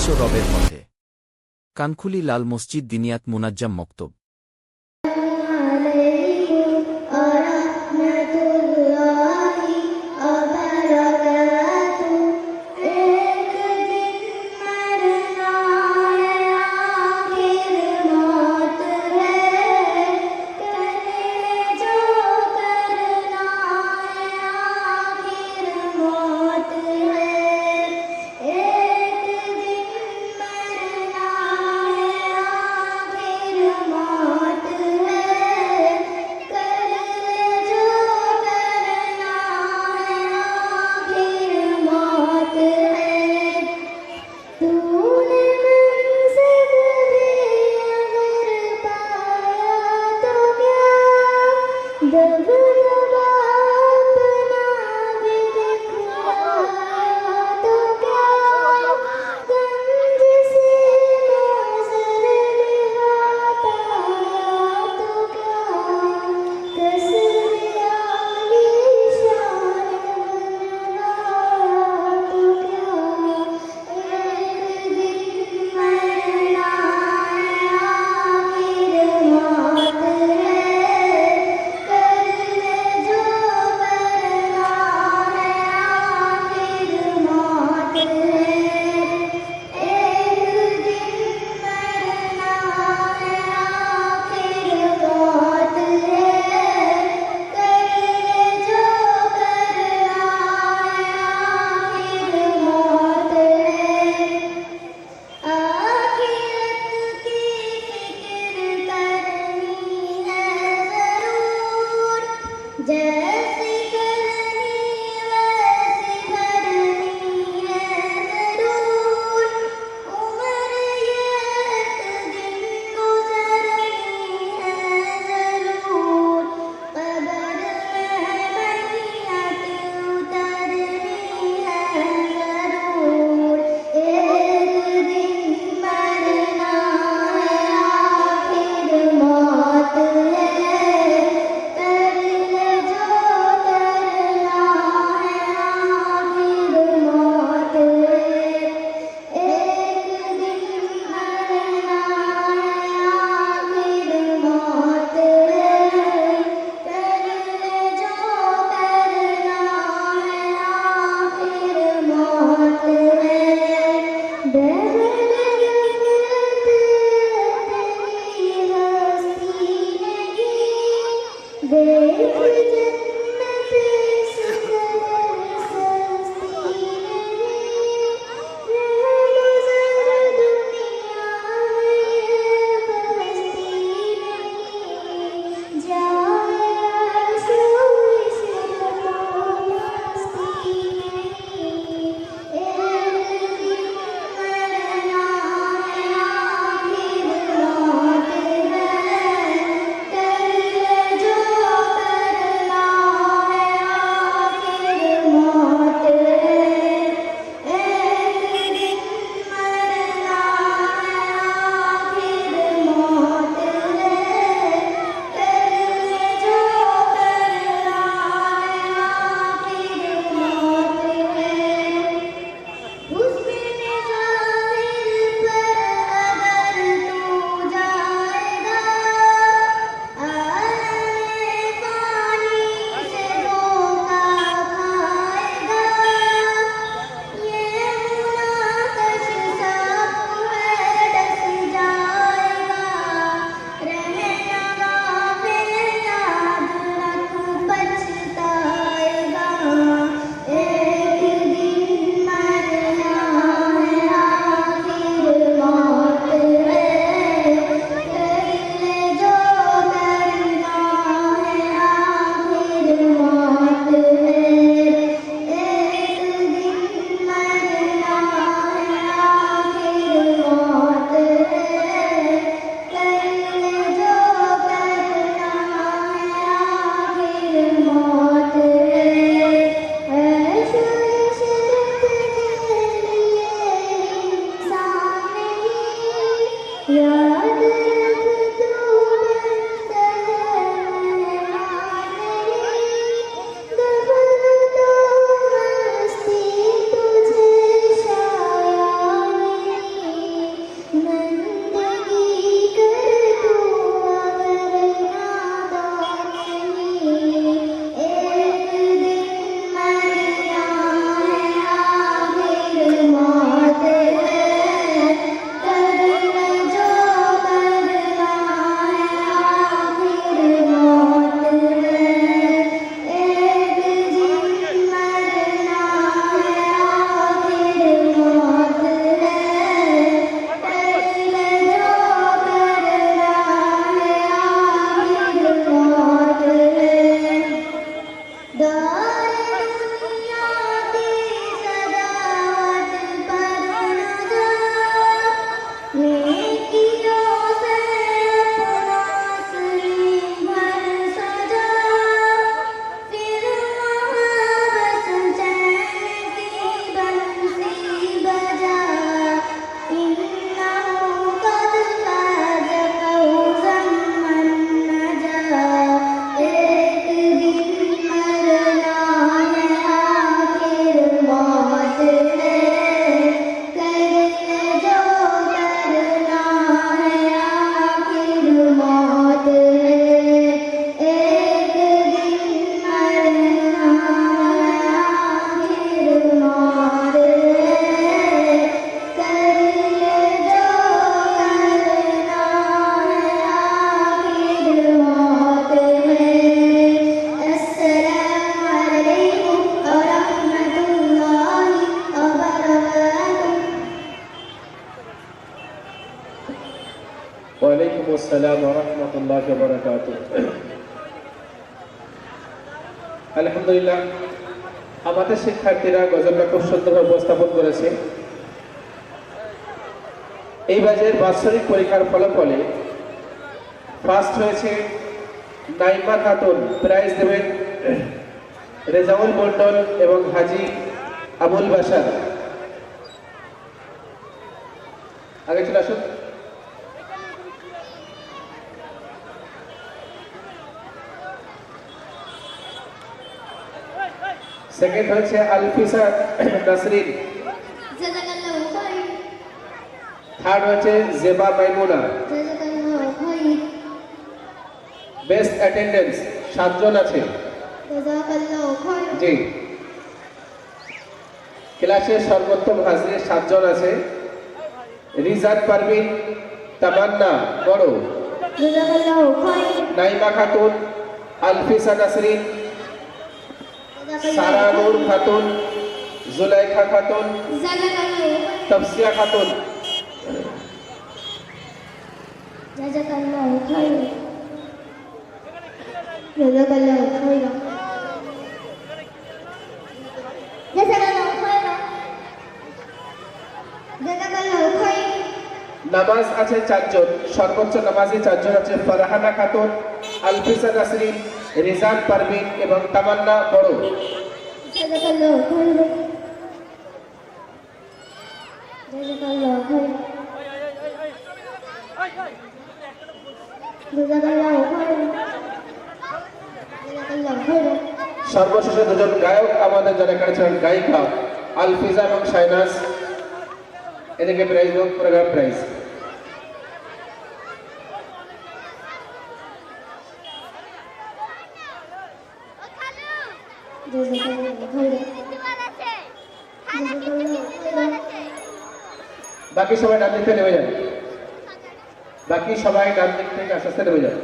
রবের পথে। কানখুলি লাল মসজিদ দিনিয়াত মুনাজ্জাম মক্তব। আসসালাম ওয়া রাহমাতুল্লাহি ওয়া বারাকাতুহু। আলহামদুলিল্লাহ, আমাদের শিক্ষার্থীরা গজলটা খুব সুন্দরভাবে উপস্থাপন করেছে। এই বাজের বাৎসরিক পরীক্ষার ফলাফলে ফার্স্ট হয়েছে নাইমা খাতুন, প্রাইজ দেবেন রেজাউল মন্ডল এবং হাজি আবুল বাশার। আগে চলে আসুন। সেকেন্ড হয়েছে আলফিসা নাসরিন। থার্ড হয়েছে জেবা মাইমুনা। বেস্ট অ্যাটেন্ডেন্স 7 জন আছে। জি, ক্লাসে সর্বোত্তম হাজির 7 জন আছে। রিজাত পারভিন, তামান্না বড়, নাইমা খাতুন, আলফিসা নাসরিন, সারা নূর খাতুন, জুলাইখা খাতুন, তাফসিয়া খাতুন। নামাজ আছে 4 জন, সর্বোচ্চ নামাজি 4 জন আছে। ফারহানা খাতুন, আলফিসা নাসরিন, রিজাত পারভিন এবং তামান্না বড়। সর্বশেষে 2 জন গায়ক আমাদের যারা এখানে ছিলেন, গায়িকা আলফিজা এবং শাইনাজ। এদিকে প্রাইজ এবং প্রোগ্রাম প্রাইজ। বাকি সবাই ডান দিক থেকে নেমে যান। বাকি সবাই ডান দিক থেকে আস্তে আস্তে নেমে যান।